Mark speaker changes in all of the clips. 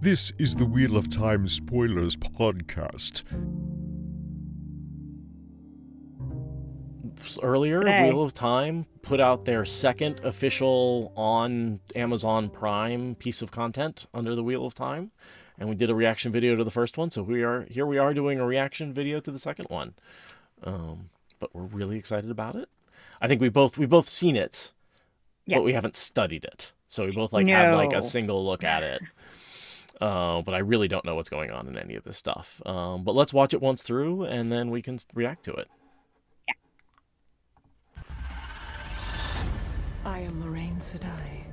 Speaker 1: This is the Wheel of Time Spoilers podcast.
Speaker 2: Earlier,
Speaker 3: Today.
Speaker 2: Wheel of Time put out their second official on Amazon Prime piece of content under the Wheel of Time, and we did a reaction video to the first one. So we are doing a reaction video to the second one. But we're really excited about it. I think we both seen it, but we haven't studied it. So we both had like a single look at it. But I really don't know what's going on in any of this stuff. But let's watch it once through, and then we can react to it.
Speaker 4: I am Moiraine Sedai.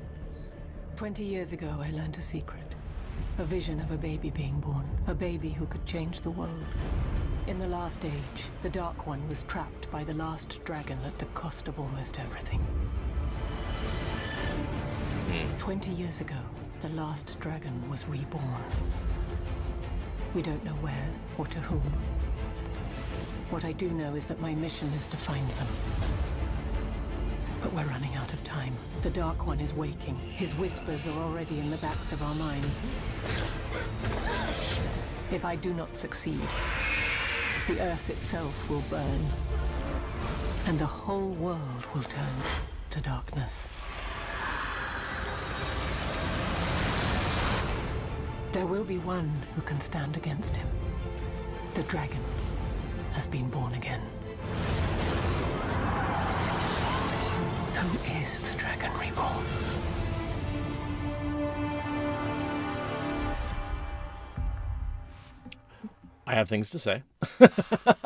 Speaker 4: 20 years ago, I learned a secret. A vision of a baby being born. A baby who could change the world. In the last age, the Dark One was trapped by the last dragon at the cost of almost everything. 20 years ago, the last dragon was reborn. We don't know where or to whom. What I do know is that my mission is to find them. But we're running out of time. The Dark One is waking. His whispers are already in the backs of our minds. If I do not succeed, the Earth itself will burn. And the whole world will turn to darkness. There will be one who can stand against him. The dragon has been born again. Who is the dragon reborn?
Speaker 2: I have things to say.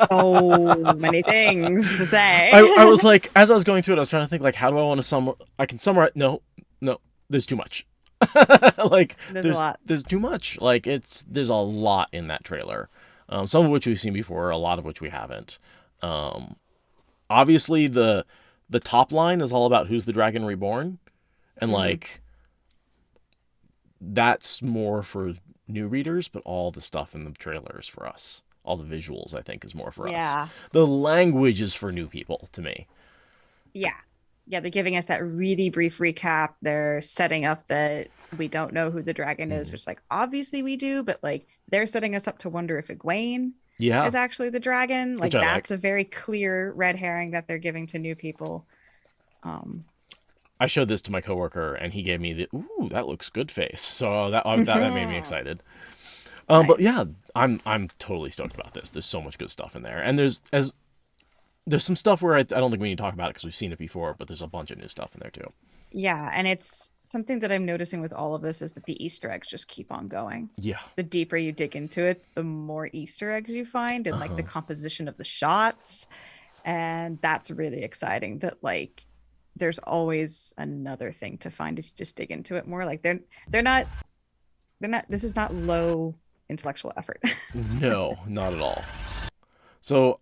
Speaker 3: Oh, many things to say.
Speaker 2: I was like, as I was going through it, I was trying to think, like, how do I want to I can summarize. No, there's too much. Like,
Speaker 3: there's a lot.
Speaker 2: There's too much. Like, there's a lot in that trailer. Some of which we've seen before, a lot of which we haven't. Obviously, the top line is all about who's the dragon reborn, and like, that's more for new readers, but all the stuff in the trailer is for us. All the visuals, I think, is more for us. The language is for new people to me.
Speaker 3: Yeah, they're giving us that really brief recap. They're setting up that we don't know who the dragon is, which, like, obviously we do, but like, they're setting us up to wonder if Egwene is actually the dragon. Like, that's a very clear red herring that they're giving to new people.
Speaker 2: I showed this to my coworker, and he gave me the "ooh, that looks good" face. So that made me excited.
Speaker 3: Nice.
Speaker 2: But yeah, I'm totally stoked about this. There's so much good stuff in there, and there's some stuff where I don't think we need to talk about it because we've seen it before, but there's a bunch of new stuff in there too.
Speaker 3: Yeah, and it's something that I'm noticing with all of this is that the Easter eggs just keep on going.
Speaker 2: Yeah.
Speaker 3: The deeper you dig into it, the more Easter eggs you find, and like the composition of the shots, and that's really exciting. That like, there's always another thing to find if you just dig into it more. Like, they're not. This is not low intellectual effort.
Speaker 2: No, not at all. So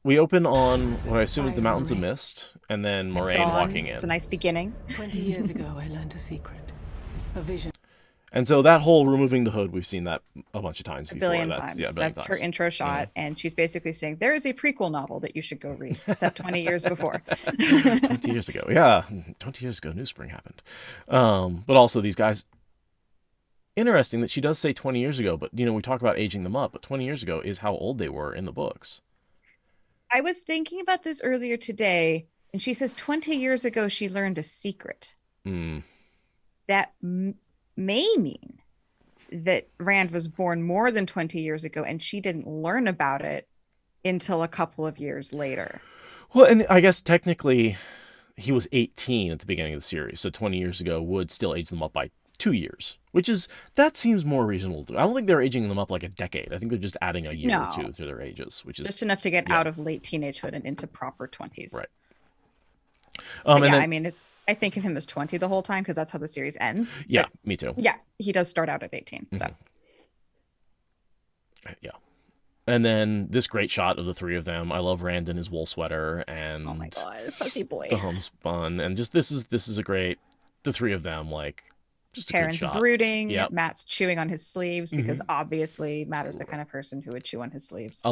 Speaker 2: we open on what I assume is the Mountains of Mist, and then Moiraine walking in.
Speaker 3: It's a nice beginning.
Speaker 4: 20 years ago, I learned a secret. A vision.
Speaker 2: And so that whole removing the hood, we've seen that a bunch of times before.
Speaker 3: A billion times. That's her intro shot, and she's basically saying there is a prequel novel that you should go read, set 20 years before.
Speaker 2: 20 years ago, yeah. 20 years ago, New Spring happened. But also these guys, interesting that she does say 20 years ago, but, you know, we talk about aging them up, but 20 years ago is how old they were in the books.
Speaker 3: I was thinking about this earlier today, and she says 20 years ago she learned a secret. That may mean that Rand was born more than 20 years ago, and she didn't learn about it until a couple of years later.
Speaker 2: Well, and I guess technically he was 18 at the beginning of the series, so 20 years ago would still age them up by 2 years, that seems more reasonable. I don't think they're aging them up like a decade. I think they're just adding a year or two to their ages, which is
Speaker 3: just enough to get out of late teenagehood and into proper 20s.
Speaker 2: Right.
Speaker 3: I mean, I think of him as 20 the whole time because that's how the series ends.
Speaker 2: Yeah, me too.
Speaker 3: Yeah, he does start out at 18. So.
Speaker 2: Yeah. And then this great shot of the three of them. I love Rand in his wool sweater and
Speaker 3: oh my god, fuzzy boy.
Speaker 2: The homespun, and just this is a great. The three of them, like, just a
Speaker 3: Karen's
Speaker 2: good shot.
Speaker 3: brooding. Yep. Matt's chewing on his sleeves because obviously Matt is the kind of person who would chew on his sleeves.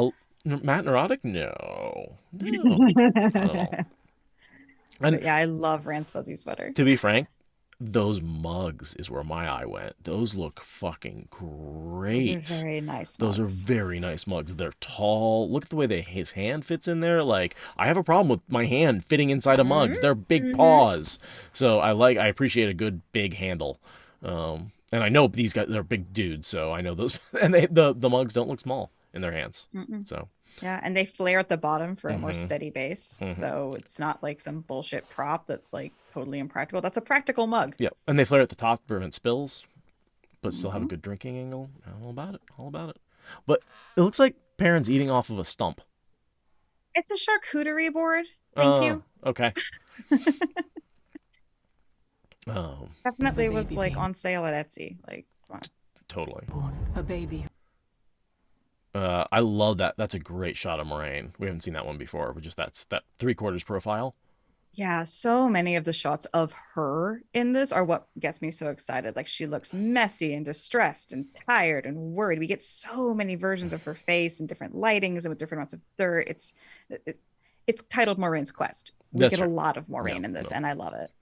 Speaker 2: Matt Neurotic? No. Not at all.
Speaker 3: But yeah, I love Rand's fuzzy sweater.
Speaker 2: To be frank, those mugs is where my eye went. Those look fucking great.
Speaker 3: Those are very nice mugs.
Speaker 2: Those are very nice mugs. They're tall. Look at the way his hand fits in there. Like, I have a problem with my hand fitting inside of mugs. They're big paws. So I appreciate a good big handle. And I know these guys, they're big dudes, so I know those. And the mugs don't look small in their hands. So
Speaker 3: yeah, and they flare at the bottom for a more steady base. So it's not like some bullshit prop that's like totally impractical. That's a practical mug.
Speaker 2: yeah, and they flare at the top to prevent spills, but still have a good drinking angle. All about it. But it looks like Perrin's eating off of a stump.
Speaker 3: It's a charcuterie board. Thank you.
Speaker 2: Okay.
Speaker 3: Definitely was like on sale at Etsy. Like, come on.
Speaker 2: Totally.
Speaker 4: Born a baby.
Speaker 2: I love that. That's a great shot of Moiraine. We haven't seen that one before, but just that 3/4 profile.
Speaker 3: Yeah, so many of the shots of her in this are what gets me so excited. Like, she looks messy and distressed and tired and worried. We get so many versions of her face and different lightings and with different amounts of dirt. It's titled Moraine's Quest. We get a lot of Moiraine in this, and I love it.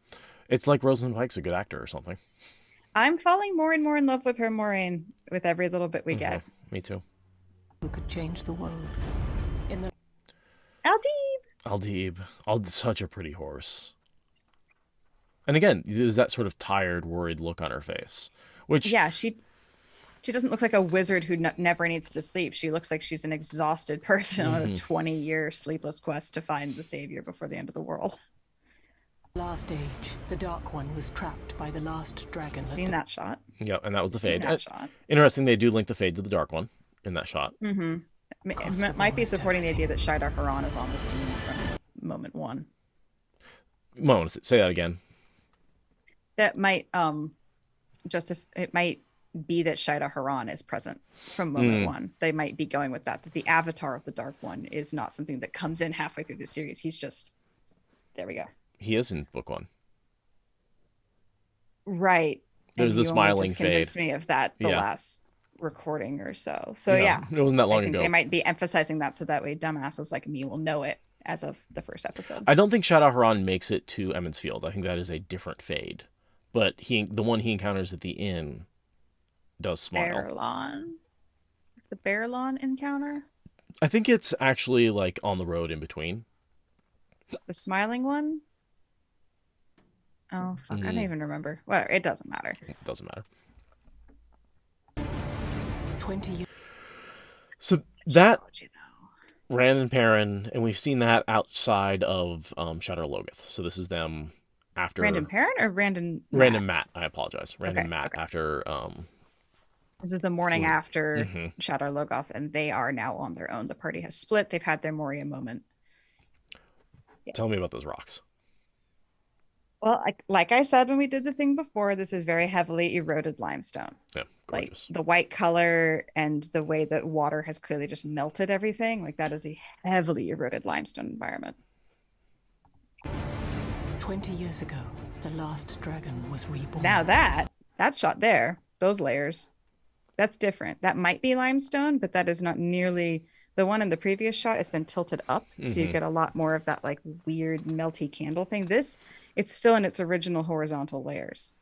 Speaker 2: It's like Rosamund Pike's a good actor or something.
Speaker 3: I'm falling more and more in love with her Moiraine with every little bit we get.
Speaker 2: Me too.
Speaker 4: Who could change the world? In the
Speaker 2: Aldib. Such a pretty horse. And again, there's that sort of tired, worried look on her face. Which
Speaker 3: she doesn't look like a wizard who never needs to sleep. She looks like she's an exhausted person on a 20-year sleepless quest to find the savior before the end of the world.
Speaker 4: last age, the Dark One was trapped by the last dragon.
Speaker 3: Seen that shot.
Speaker 2: Yeah, and that was the fade.
Speaker 3: Shot.
Speaker 2: Interesting, they do link the fade to the Dark One in that shot.
Speaker 3: It might be supporting the idea that Shadar Haran is on the scene from moment one.
Speaker 2: Say that again.
Speaker 3: That might it might be that Shadar Haran is present from moment one. They might be going with that the avatar of the Dark One is not something that comes in halfway through the series. He's just there we go.
Speaker 2: He is in book one.
Speaker 3: Right.
Speaker 2: There's the smiling
Speaker 3: just
Speaker 2: fade.
Speaker 3: Convinced me of that the last recording or so. So yeah,
Speaker 2: it wasn't that long
Speaker 3: I think
Speaker 2: ago.
Speaker 3: They might be emphasizing that so that way dumbasses like me will know it as of the first episode.
Speaker 2: I don't think Shadar Haran makes it to Emmons Field. I think that is a different fade. But the one he encounters at the inn does smile.
Speaker 3: Bearlawn. Is the Bearlawn encounter?
Speaker 2: I think it's actually like on the road in between.
Speaker 3: The smiling one? Oh, fuck. I don't even remember. Whatever. It doesn't matter.
Speaker 2: It doesn't matter.
Speaker 4: 20 years.
Speaker 2: So that Rand and Perrin, and we've seen that outside of Shadar Logoth. So this is them after
Speaker 3: Rand and Perrin or Rand and Matt?
Speaker 2: Rand and Matt. I apologize. Rand and Matt after.
Speaker 3: This is the morning after Shadar Logoth, and they are now on their own. The party has split. They've had their Moria moment. Yeah.
Speaker 2: Tell me about those rocks.
Speaker 3: Well, like I said when we did the thing before, this is very heavily eroded limestone.
Speaker 2: Yeah, gorgeous.
Speaker 3: Like the white color and the way that water has clearly just melted everything. Like that is a heavily eroded limestone environment.
Speaker 4: 20 years ago, the last dragon was reborn.
Speaker 3: Now that shot there, those layers, that's different. That might be limestone, but that is not nearly the one in the previous shot. It's been tilted up, so you get a lot more of that like weird melty candle thing. It's still in its original horizontal layers.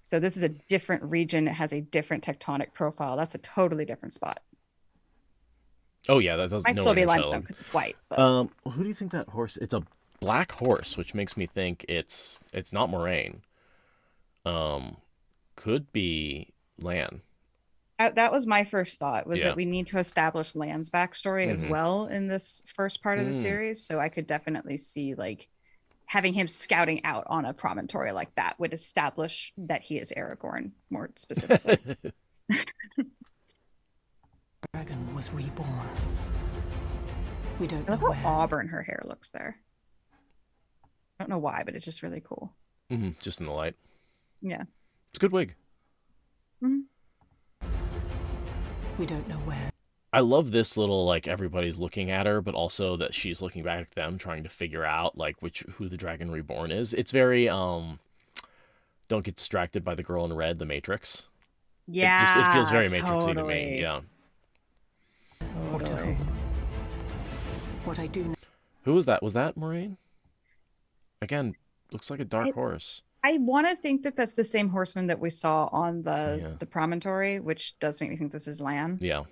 Speaker 3: So this is a different region. It has a different tectonic profile. That's a totally different spot.
Speaker 2: Oh yeah, that doesn't
Speaker 3: might still be limestone because it's white. But...
Speaker 2: who do you think that horse? It's a black horse, which makes me think it's not Moiraine. Could be Lan.
Speaker 3: That was my first thought, was that we need to establish Lan's backstory as well in this first part of the series. So I could definitely see like having him scouting out on a promontory like that would establish that he is Aragorn more specifically.
Speaker 4: Dragon was reborn. We don't
Speaker 3: I
Speaker 4: know
Speaker 3: love
Speaker 4: where.
Speaker 3: how auburn her hair looks there. I don't know why, but it's just really cool.
Speaker 2: Just in the light.
Speaker 3: Yeah.
Speaker 2: It's a good wig.
Speaker 4: We don't know where.
Speaker 2: I love this little, like, everybody's looking at her, but also that she's looking back at them, trying to figure out, like, who the Dragon Reborn is. It's very, don't get distracted by the girl in red, the Matrix.
Speaker 3: Yeah,
Speaker 2: it feels very Matrixy to me, yeah.
Speaker 3: Totally.
Speaker 4: What I do know.
Speaker 2: Who was that? Was that Moiraine? Again, looks like a dark horse.
Speaker 3: I want to think that that's the same horseman that we saw on the promontory, which does make me think this is Lan.
Speaker 2: Yeah.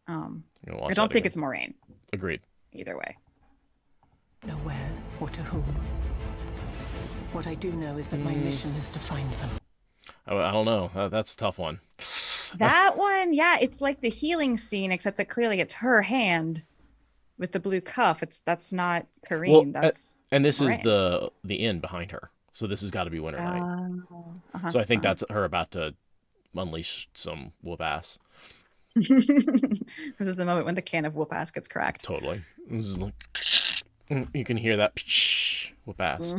Speaker 3: I don't think it's Moiraine.
Speaker 2: Agreed.
Speaker 3: Either way.
Speaker 4: Know where or to whom. What I do know is that my mission is to find them.
Speaker 2: I don't know. That's a tough one.
Speaker 3: That one, yeah, it's like the healing scene, except that clearly it's her hand with the blue cuff. That's not Kareen. That's
Speaker 2: and this
Speaker 3: Moiraine.
Speaker 2: is the inn behind her. So this has got to be Winter Night. So I think that's her about to unleash some whoop ass.
Speaker 3: This is the moment when the can of whoop ass gets cracked.
Speaker 2: Totally. This is like you can hear that whoop ass.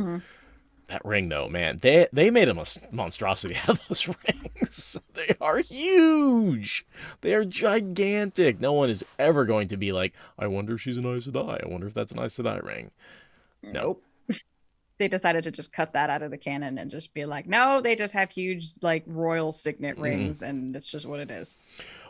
Speaker 2: That ring, though, man, they made a monstrosity out of those rings. They are huge. They are gigantic. No one is ever going to be like, I wonder if she's an Aes Sedai. I wonder if that's an Aes Sedai ring.
Speaker 3: Nope. They decided to just cut that out of the canon and just be like, no, they just have huge, like, royal signet rings, and that's just what it is.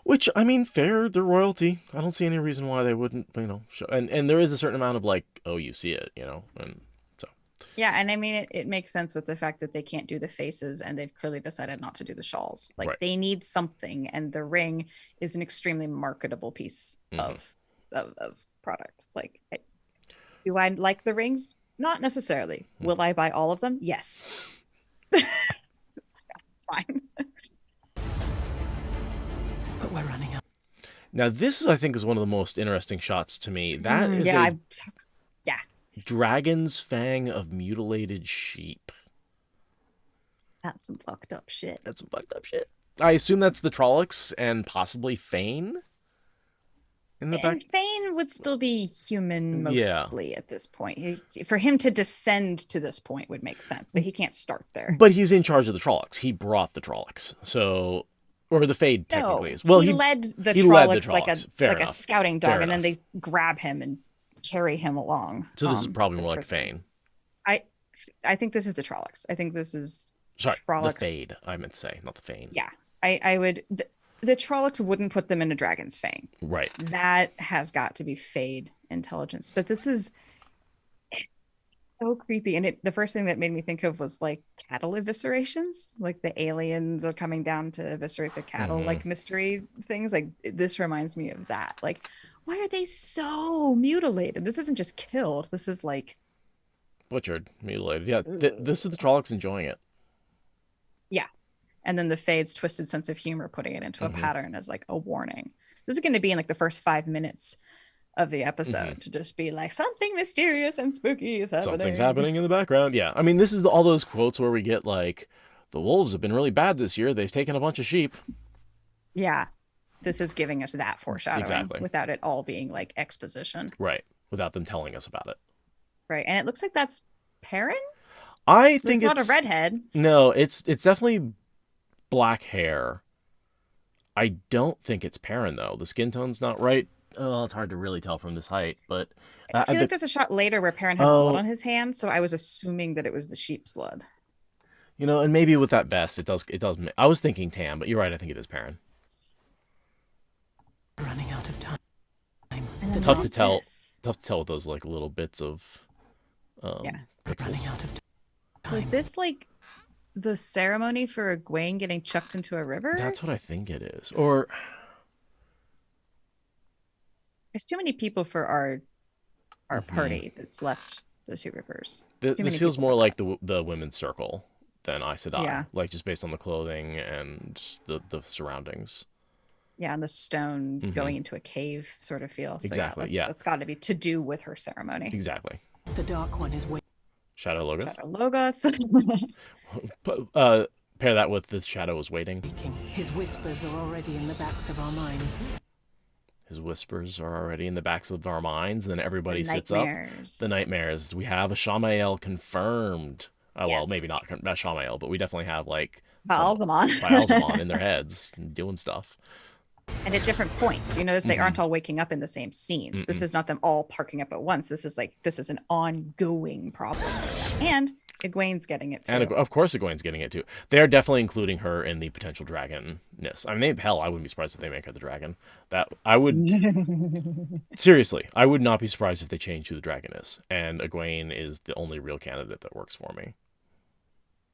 Speaker 2: Which, I mean, fair, they're royalty. I don't see any reason why they wouldn't, show. And there is a certain amount of, like, oh, you see it, and so.
Speaker 3: Yeah, and I mean, it makes sense with the fact that they can't do the faces, and they've clearly decided not to do the shawls. Like, They need something, and the ring is an extremely marketable piece of product. Like, do I like the rings? Not necessarily. Will I buy all of them? Yes. Fine.
Speaker 4: But we're running out.
Speaker 2: Now, this, I think, is one of the most interesting shots to me. That is dragon's fang of mutilated sheep.
Speaker 3: That's some fucked up shit.
Speaker 2: I assume that's the Trollocs and possibly Fane? In the back?
Speaker 3: Fane would still be human mostly at this point. For him to descend to this point would make sense, but he can't start there.
Speaker 2: But he's in charge of the Trollocs. He brought the Trollocs. So, or the Fade technically is.
Speaker 3: Well, he led the Trollocs like a scouting dog, and then they grab him and carry him along.
Speaker 2: So this is probably more like Fane.
Speaker 3: I think this is the Trollocs. I think this is
Speaker 2: Trollocs. The Fade, I meant to say, not the Fane.
Speaker 3: Yeah. I would... The Trollocs wouldn't put them in a dragon's fang.
Speaker 2: Right.
Speaker 3: That has got to be Fade intelligence. But this is so creepy. And the first thing that made me think of was like cattle eviscerations. Like the aliens are coming down to eviscerate the cattle, like mystery things. Like this reminds me of that. Like, why are they so mutilated? This isn't just killed. This is like...
Speaker 2: butchered, mutilated. Yeah, this is the Trollocs enjoying it.
Speaker 3: Yeah. And then the Fade's twisted sense of humor putting it into a pattern as like a warning. This is going to be in like the first 5 minutes of the episode to just be like, something mysterious and spooky is happening.
Speaker 2: Something's happening in the background. Yeah. I mean, this is all those quotes where we get like, the wolves have been really bad this year. They've taken a bunch of sheep.
Speaker 3: Yeah. This is giving us that foreshadowing without it all being like exposition.
Speaker 2: Right. Without them telling us about it.
Speaker 3: Right. And it looks like that's Perrin?
Speaker 2: I think it's
Speaker 3: not a redhead.
Speaker 2: No, it's definitely black hair. I don't think it's Perrin, though. The skin tone's not right. Oh, it's hard to really tell from this height, but...
Speaker 3: I feel like there's a shot later where Perrin has blood on his hand, so I was assuming that it was the sheep's blood.
Speaker 2: And maybe with that vest, it does. I was thinking Tam, but you're right, I think it is Perrin.
Speaker 4: Running out of time.
Speaker 2: Tough to tell with those, like, little bits of pixels.
Speaker 4: Running out of time.
Speaker 3: Was this, like... the ceremony for Egwene getting chucked into a river?
Speaker 2: That's what I think it is. Or
Speaker 3: there's too many people for our party that's left the two rivers.
Speaker 2: This feels more like the women's circle than Aes Sedai.
Speaker 3: Yeah.
Speaker 2: Like just based on the clothing and the surroundings.
Speaker 3: Yeah, and the stone going into a cave sort of feel. So
Speaker 2: exactly. Yeah,
Speaker 3: that's got to be to do with her ceremony.
Speaker 2: Exactly.
Speaker 4: The Dark One is waiting.
Speaker 2: Shadow Logoth. Pair that with the shadow is waiting.
Speaker 4: His whispers are already in the backs of our minds.
Speaker 2: And then everybody sits up. The nightmares. We have a Shamael confirmed. Well, maybe not Shamael, but we definitely have like Baalzamon in their heads doing stuff.
Speaker 3: And at different points, you notice they aren't all waking up in the same scene. This is not them all parking up at once. This is an ongoing problem. And Egwene's getting it too.
Speaker 2: And of course Egwene's getting it too. They are definitely including her in the potential dragonness. I mean, I wouldn't be surprised if they make her the dragon. Seriously, I would not be surprised if they change who the dragon is. And Egwene is the only real candidate that works for me.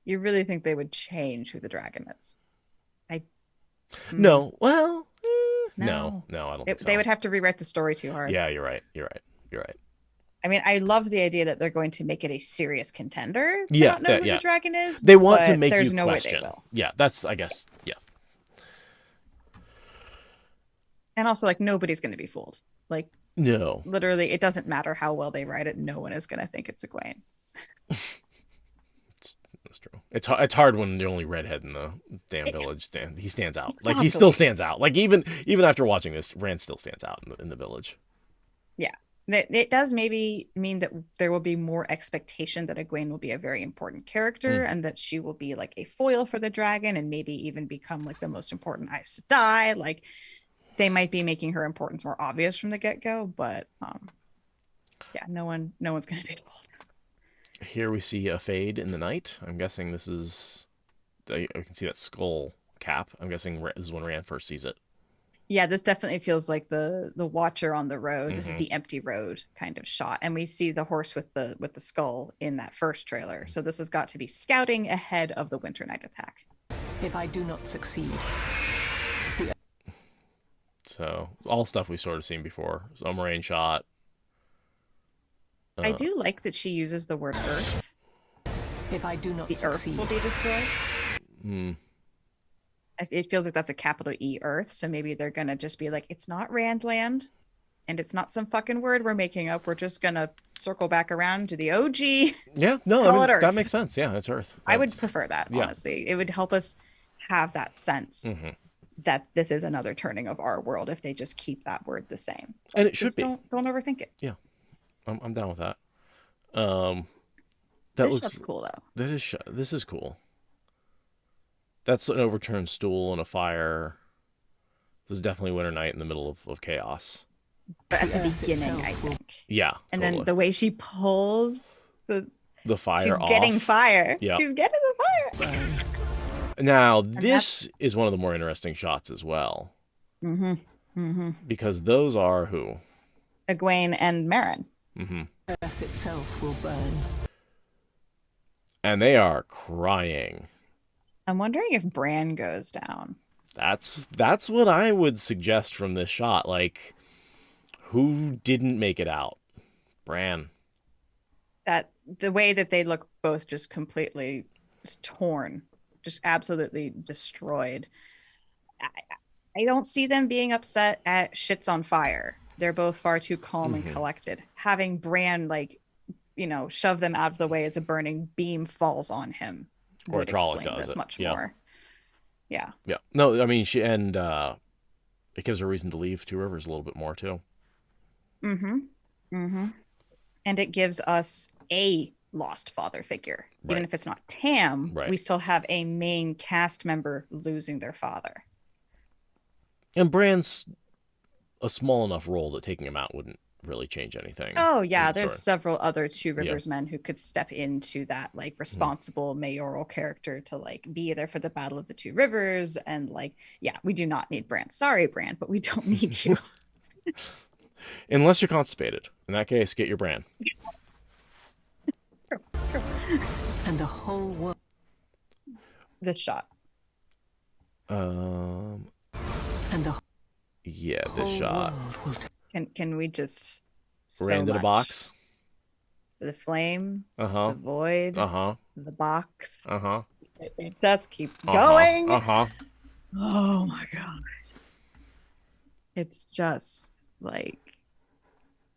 Speaker 3: You really think they would change who the dragon is?
Speaker 2: No. Well,
Speaker 3: No.
Speaker 2: no, I don't think so.
Speaker 3: They would have to rewrite the story too hard.
Speaker 2: Yeah, you're right.
Speaker 3: I mean, I love the idea that they're going to make it a serious contender to
Speaker 2: Yeah,
Speaker 3: not know who the dragon is.
Speaker 2: They want to
Speaker 3: but
Speaker 2: make
Speaker 3: there's
Speaker 2: you
Speaker 3: no
Speaker 2: question.
Speaker 3: way they will.
Speaker 2: Yeah, that's, I guess, yeah.
Speaker 3: And also, like, nobody's going to be fooled. Like,
Speaker 2: No.
Speaker 3: literally, it doesn't matter how well they write it. No one is going to think it's Egwene.
Speaker 2: That's true. It's hard when the only redhead in the damn village he stands out. Like, he
Speaker 3: Exactly.
Speaker 2: still stands out. Like, even after watching this, Rand still stands out in the village.
Speaker 3: Yeah. It does maybe mean that there will be more expectation that Egwene will be a very important character and that she will be like a foil for the dragon and maybe even become like the most important Aes Sedai. Like, they might be making her importance more obvious from the get-go, but yeah, no one's going to be fooled.
Speaker 2: Here we see a fade in the night. I'm guessing this is... I can see that skull cap. I'm guessing this is when Rand first sees it.
Speaker 3: Yeah, this definitely feels like the Watcher on the road. This is the empty road kind of shot, and we see the horse with the skull in that first trailer. So this has got to be scouting ahead of the Winter Night attack.
Speaker 4: If I do not succeed,
Speaker 2: So all stuff we've sort of seen before. So Moiraine shot.
Speaker 3: I do like that she uses the word Earth.
Speaker 4: if I do not
Speaker 3: The
Speaker 4: succeed,
Speaker 3: Earth will be destroyed. It feels like that's a capital E Earth. So maybe they're gonna just be like, it's not Randland, and it's not some fucking word we're making up. We're just gonna circle back around to the OG.
Speaker 2: Yeah, no,
Speaker 3: Call
Speaker 2: I
Speaker 3: it
Speaker 2: mean,
Speaker 3: Earth.
Speaker 2: that makes sense. Yeah, it's Earth.
Speaker 3: I would prefer that,
Speaker 2: yeah.
Speaker 3: honestly. It would help us have that sense that this is another turning of our world if they just keep that word the same.
Speaker 2: And it should
Speaker 3: Just
Speaker 2: be.
Speaker 3: Don't overthink it.
Speaker 2: Yeah, I'm down with that.
Speaker 3: This looks cool though.
Speaker 2: This is cool. That's an overturned stool and a fire. This is definitely Winter Night in the middle of chaos.
Speaker 3: But at the
Speaker 4: Earth
Speaker 3: beginning,
Speaker 4: itself
Speaker 3: I
Speaker 4: will-
Speaker 3: think.
Speaker 2: Yeah,
Speaker 3: And
Speaker 2: totally.
Speaker 3: then the way she pulls
Speaker 2: the fire
Speaker 3: she's
Speaker 2: off.
Speaker 3: getting fire.
Speaker 2: Yeah.
Speaker 3: She's getting the fire.
Speaker 2: Now, this is one of the more interesting shots as well. Because those are who?
Speaker 3: Egwene and Meryn.
Speaker 4: Earth itself will burn.
Speaker 2: And they are crying.
Speaker 3: I'm wondering if Bran goes down.
Speaker 2: That's what I would suggest from this shot. Like, who didn't make it out? Bran.
Speaker 3: That the way that they look both just completely just torn, just absolutely destroyed. I don't see them being upset at shit's on fire. They're both far too calm and collected. Having Bran, like, shove them out of the way as a burning beam falls on him.
Speaker 2: Or
Speaker 3: would
Speaker 2: Trolloc
Speaker 3: explain
Speaker 2: does
Speaker 3: this
Speaker 2: it.
Speaker 3: much
Speaker 2: Yeah.
Speaker 3: more. Yeah.
Speaker 2: Yeah. No, I mean, it gives her a reason to leave Two Rivers a little bit more, too.
Speaker 3: And it gives us a lost father figure. Even if it's not Tam, we still have a main cast member losing their father.
Speaker 2: And Bran's a small enough role that taking him out wouldn't really change anything.
Speaker 3: Oh yeah,
Speaker 2: in the
Speaker 3: there's
Speaker 2: story.
Speaker 3: several other Two Rivers men who could step into that like responsible mayoral character to like be there for the Battle of the Two Rivers, and like, yeah, we do not need Bran. Sorry, Bran, but we don't need you.
Speaker 2: Unless you're constipated. In that case, get your Bran.
Speaker 3: True.
Speaker 4: And the whole world.
Speaker 3: This shot.
Speaker 4: And the
Speaker 2: Yeah,
Speaker 4: whole
Speaker 2: this shot.
Speaker 4: world will
Speaker 3: Can we just
Speaker 2: Rand in a box.
Speaker 3: The flame,
Speaker 2: Uh-huh.
Speaker 3: the void,
Speaker 2: Uh-huh.
Speaker 3: the box.
Speaker 2: Uh-huh.
Speaker 3: It just keeps going.
Speaker 2: Uh-huh.
Speaker 3: Oh my god. It's just like,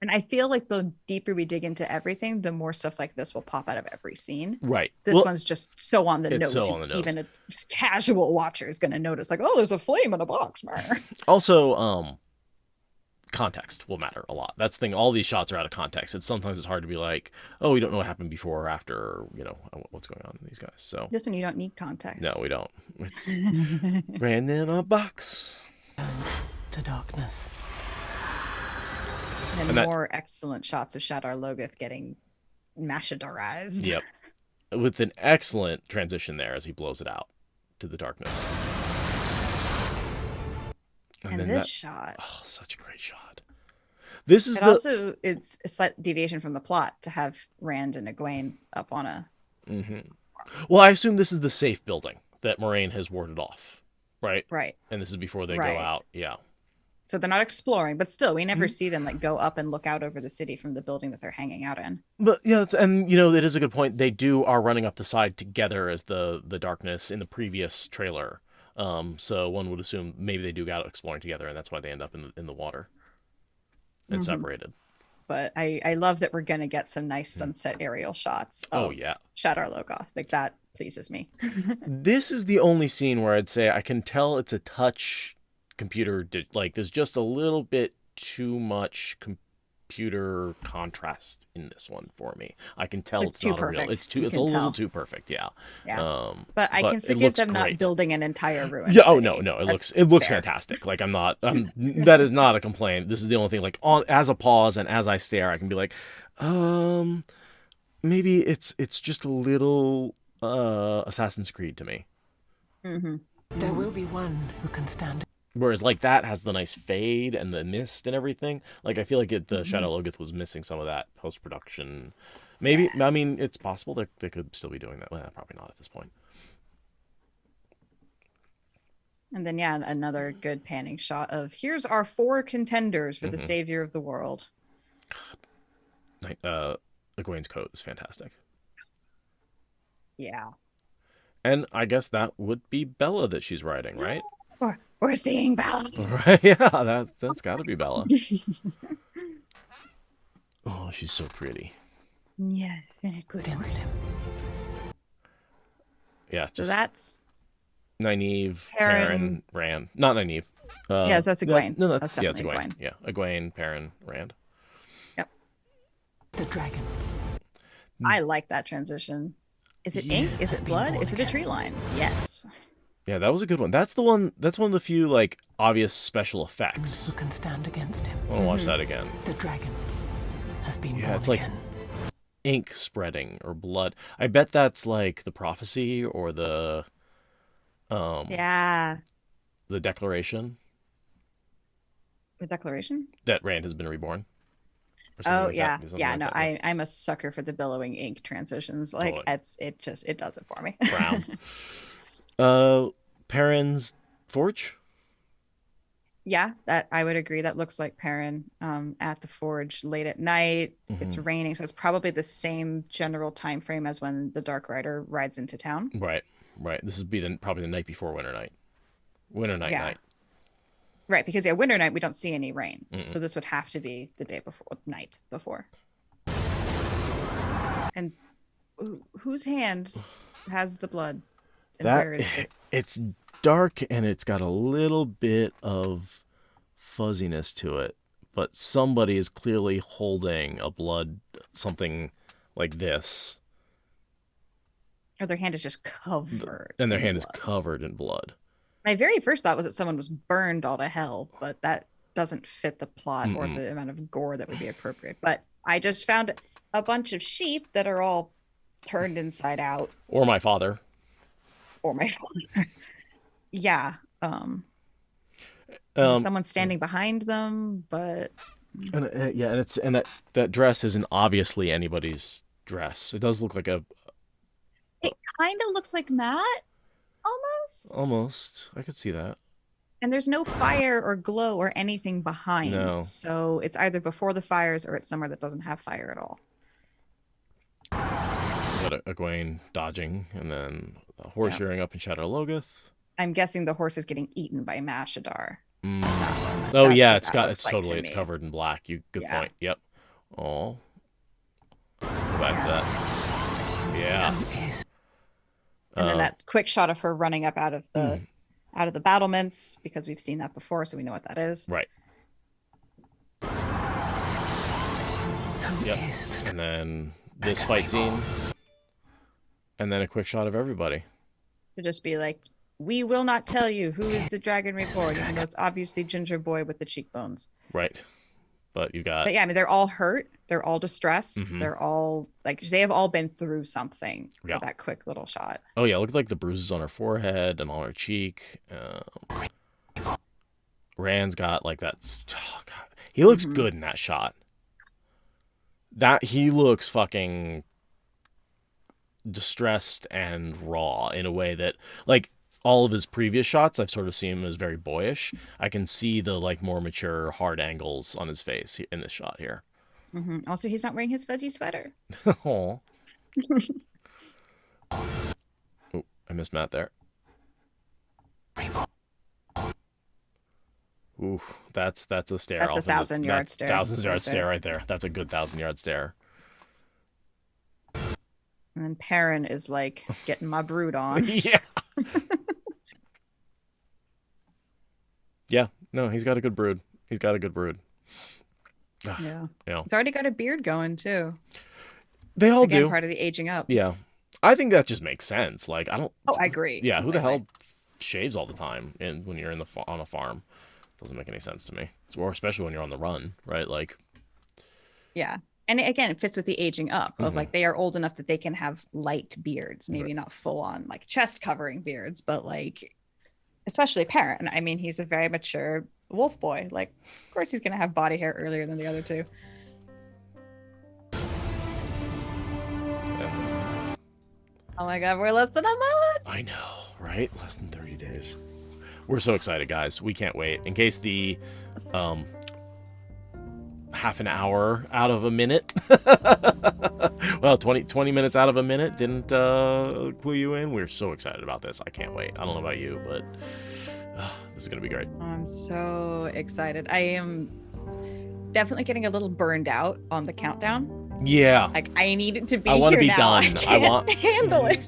Speaker 3: and I feel like the deeper we dig into everything, the more stuff like this will pop out of every scene.
Speaker 2: Right.
Speaker 3: This
Speaker 2: Well,
Speaker 3: one's just so on the
Speaker 2: it's
Speaker 3: nose.
Speaker 2: so on the nose.
Speaker 3: Even a casual watcher is going to notice, like, oh, there's a flame in a box.
Speaker 2: Also, context will matter a lot. That's the thing. All these shots are out of context. Sometimes it's hard to be like, oh, we don't know what happened before or after, or, what's going on in these guys. So
Speaker 3: This one, you don't need context.
Speaker 2: no, we don't. It's Rand in a box.
Speaker 4: to darkness.
Speaker 3: And,
Speaker 2: And that-
Speaker 3: more excellent shots of Shadar Logoth getting Mashadarized.
Speaker 2: Yep. With an excellent transition there as he blows it out to the darkness.
Speaker 3: And
Speaker 2: then
Speaker 3: this shot.
Speaker 2: Oh, such a great shot. This is
Speaker 3: It
Speaker 2: the
Speaker 3: also, it's a slight deviation from the plot to have Rand and Egwene up on a
Speaker 2: Well, I assume this is the safe building that Moiraine has warded off, right?
Speaker 3: Right.
Speaker 2: And this is before they
Speaker 3: Right.
Speaker 2: go out. Yeah.
Speaker 3: So they're not exploring, but still, we never
Speaker 2: Mhm.
Speaker 3: see them like go up and look out over the city from the building that they're hanging out in.
Speaker 2: But yeah, and you know, it is a good point. They are running up the side together as the darkness in the previous trailer. So one would assume maybe they do go out exploring together, and that's why they end up in the water and separated.
Speaker 3: But I love that we're gonna get some nice sunset aerial shots.
Speaker 2: Oh yeah,
Speaker 3: Shadar Logoth, like that pleases me.
Speaker 2: this is the only scene where I'd say I can tell it's a touch computer. Like there's just a little bit too much computer contrast in this one for me. I can tell it's
Speaker 3: too
Speaker 2: not
Speaker 3: perfect.
Speaker 2: a real. It's a little too perfect. Yeah.
Speaker 3: Yeah. But I can
Speaker 2: it
Speaker 3: forgive
Speaker 2: looks
Speaker 3: them not
Speaker 2: great.
Speaker 3: building an entire ruin.
Speaker 2: Yeah. Oh
Speaker 3: city.
Speaker 2: no, it
Speaker 3: That's
Speaker 2: looks
Speaker 3: fair.
Speaker 2: fantastic. Like that is not a complaint. This is the only thing. Like as a pause and as I stare, I can be like, maybe it's just a little Assassin's Creed to me.
Speaker 4: There will be one who can stand.
Speaker 2: Whereas like that has the nice fade and the mist and everything. Like I feel like the Shadow Logoth was missing some of that post production. Maybe I mean it's possible they could still be doing that. Well, probably not at this point.
Speaker 3: And then another good panning shot of here's our 4 contenders for the savior of the world.
Speaker 2: Egwene's coat is fantastic.
Speaker 3: Yeah.
Speaker 2: And I guess that would be Bella that she's riding, right?
Speaker 3: We're seeing Bella.
Speaker 2: Right? Yeah, that's got to be Bella. Oh, she's so pretty.
Speaker 3: Yes, and a good
Speaker 4: Against him.
Speaker 2: Yeah,
Speaker 3: So
Speaker 2: just
Speaker 3: that's
Speaker 2: Nynaeve,
Speaker 3: Perrin.
Speaker 2: Perrin, Rand. Not Nynaeve.
Speaker 3: Yes, that's Egwene.
Speaker 2: No,
Speaker 3: That's
Speaker 2: it's
Speaker 3: definitely
Speaker 2: Egwene.
Speaker 3: Egwene.
Speaker 2: Yeah, Egwene, Perrin, Rand.
Speaker 3: Yep.
Speaker 4: The dragon.
Speaker 3: I like that transition. Is it ink? Is
Speaker 4: has
Speaker 3: it
Speaker 4: been
Speaker 3: blood?
Speaker 4: born
Speaker 3: Is it a
Speaker 4: again.
Speaker 3: tree line? Yes.
Speaker 2: Yeah, that was a good one. That's one of the few like obvious special effects.
Speaker 4: Who can stand against him?
Speaker 2: I want to watch that again.
Speaker 4: The dragon has been
Speaker 2: Yeah,
Speaker 4: born
Speaker 2: it's like
Speaker 4: again.
Speaker 2: ink spreading or blood. I bet that's like the prophecy or the
Speaker 3: Yeah.
Speaker 2: the declaration
Speaker 3: The declaration?
Speaker 2: that Rand has been reborn. Or
Speaker 3: Oh
Speaker 2: like
Speaker 3: yeah.
Speaker 2: that. Something
Speaker 3: Yeah,
Speaker 2: like
Speaker 3: no,
Speaker 2: that.
Speaker 3: I'm a sucker for the billowing ink transitions. Like
Speaker 2: Totally.
Speaker 3: it does it for me.
Speaker 2: Brown. Perrin's forge.
Speaker 3: Yeah, that I would agree. That looks like Perrin at the forge late at night. It's raining, so it's probably the same general time frame as when the Dark Rider rides into town.
Speaker 2: Right. This would be probably the night before Winter Night. Night.
Speaker 3: Right, because winter night we don't see any rain, so this would have to be the day before, night before. And whose hand has the blood? And where is this?
Speaker 2: It's dark and it's got a little bit of fuzziness to it, but somebody is clearly holding a blood something like this,
Speaker 3: Or their hand is just covered.
Speaker 2: and their
Speaker 3: in
Speaker 2: hand is
Speaker 3: blood.
Speaker 2: covered in blood.
Speaker 3: My very first thought was that someone was burned all to hell, but that doesn't fit the plot or the amount of gore that would be appropriate. But I just found a bunch of sheep that are all turned inside out.
Speaker 2: Or my father.
Speaker 3: Or my father. Yeah. There's someone standing behind them, but
Speaker 2: And and that dress isn't obviously anybody's dress. It does look like
Speaker 3: it kind of looks like Matt almost.
Speaker 2: almost. I could see that.
Speaker 3: And there's no fire or glow or anything behind.
Speaker 2: No.
Speaker 3: So it's either before the fires or it's somewhere that doesn't have fire at all.
Speaker 2: Got Egwene dodging, and then a horse rearing up in Shadar Logoth.
Speaker 3: I'm guessing the horse is getting eaten by Shadar.
Speaker 2: Oh
Speaker 3: That's
Speaker 2: yeah,
Speaker 3: what
Speaker 2: it's
Speaker 3: that
Speaker 2: got
Speaker 3: looks
Speaker 2: it's
Speaker 3: like
Speaker 2: totally
Speaker 3: to
Speaker 2: it's
Speaker 3: me.
Speaker 2: covered in black. Good
Speaker 3: Yeah.
Speaker 2: point. Yep. Oh. Go back to that. Yeah.
Speaker 3: And then that quick shot of her running up out of the battlements, because we've seen that before, so we know what that is.
Speaker 2: Right.
Speaker 4: Who
Speaker 2: Yep.
Speaker 4: is the
Speaker 2: And then this fight scene. And then a quick shot of everybody.
Speaker 3: To just be like, we will not tell you who is the Dragon Reborn, even though it's obviously Ginger Boy with the cheekbones.
Speaker 2: Right. But you got
Speaker 3: But yeah, I mean, they're all hurt. They're all distressed. They're all like, they have all been through something
Speaker 2: Yeah.
Speaker 3: for that quick little shot.
Speaker 2: Oh yeah, look at like the bruises on her forehead and on her cheek. Rand's got like that. Oh, God. He looks good in that shot. That he looks fucking distressed and raw in a way that, like, all of his previous shots, I've sort of seen him as very boyish. I can see the, like, more mature, hard angles on his face in this shot here.
Speaker 3: Mm-hmm. Also, he's not wearing his fuzzy sweater.
Speaker 2: Oh, I missed Matt there. Ooh, that's a stare.
Speaker 3: That's a 1,000-yard stare.
Speaker 2: 1,000-yard stare right there. That's a good 1,000-yard stare.
Speaker 3: And then Perrin is like getting my brood on.
Speaker 2: Yeah. Yeah. No, he's got a good brood.
Speaker 3: Yeah.
Speaker 2: Yeah.
Speaker 3: It's already got a beard going too.
Speaker 2: They all
Speaker 3: Again,
Speaker 2: do.
Speaker 3: part of the aging up.
Speaker 2: Yeah. I think that just makes sense. Like, I don't.
Speaker 3: Oh, I agree.
Speaker 2: Yeah. Who the hell shaves all the time when you're on a farm? Doesn't make any sense to me. Or especially when you're on the run, right? Like.
Speaker 3: Yeah. And again, it fits with the aging up of like they are old enough that they can have light beards, maybe not full on like chest covering beards, but like especially Perrin. I mean, he's a very mature wolf boy. Like, of course, he's gonna have body hair earlier than the other two.
Speaker 2: Yeah.
Speaker 3: Oh my God, we're less than a month.
Speaker 2: I know, right? Less than 30 days. We're so excited, guys. We can't wait. In case the half an hour out of a minute, well, 20 minutes out of a minute didn't clue you in. We're so excited about this. I can't wait. I don't know about you, but this is gonna be great.
Speaker 3: I'm so excited. I am definitely getting a little burned out on the countdown.
Speaker 2: Yeah,
Speaker 3: like I need it to be.
Speaker 2: I want to be
Speaker 3: now.
Speaker 2: done.
Speaker 3: I want handle it.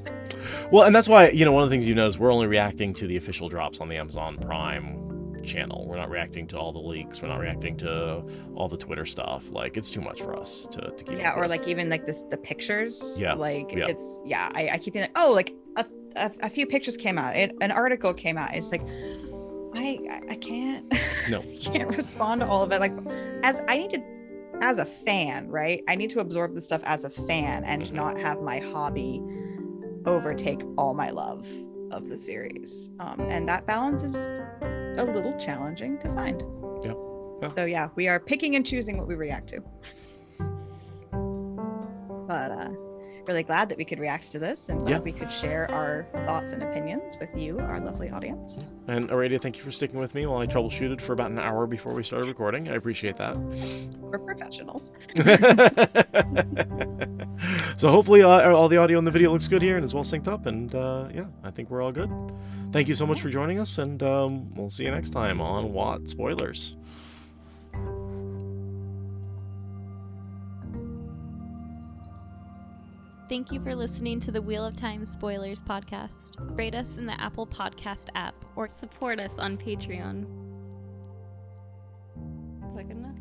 Speaker 2: Well, and that's why, one of the things you notice, we're only reacting to the official drops on the Amazon Prime channel. We're not reacting to all the leaks. We're not reacting to all the Twitter stuff. Like, it's too much for us to keep.
Speaker 3: Yeah, or like even like the pictures.
Speaker 2: Yeah,
Speaker 3: like
Speaker 2: yeah.
Speaker 3: It's I keep being like, oh, like a few pictures came out. An article came out. It's like I can't.
Speaker 2: No,
Speaker 3: can't respond to all of it. Like as a fan, right? I need to absorb the stuff as a fan and not have my hobby overtake all my love of the series. And that balance is a little challenging to find.
Speaker 2: Yeah.
Speaker 3: So yeah, we are picking and choosing what we react to. But really glad that we could react to this and glad we could share our thoughts and opinions with you, our lovely audience. And
Speaker 2: Aradia, thank you for sticking with me while I troubleshooted for about an hour before we started recording. I appreciate that.
Speaker 3: We're professionals.
Speaker 2: So hopefully all the audio and the video looks good here and is well synced up, and I think we're all good. Thank you so much for joining us, and we'll see you next time on What Spoilers.
Speaker 5: Thank you for listening to the Wheel of Time Spoilers podcast. Rate us in the Apple Podcast app or support us on Patreon. Is that good enough?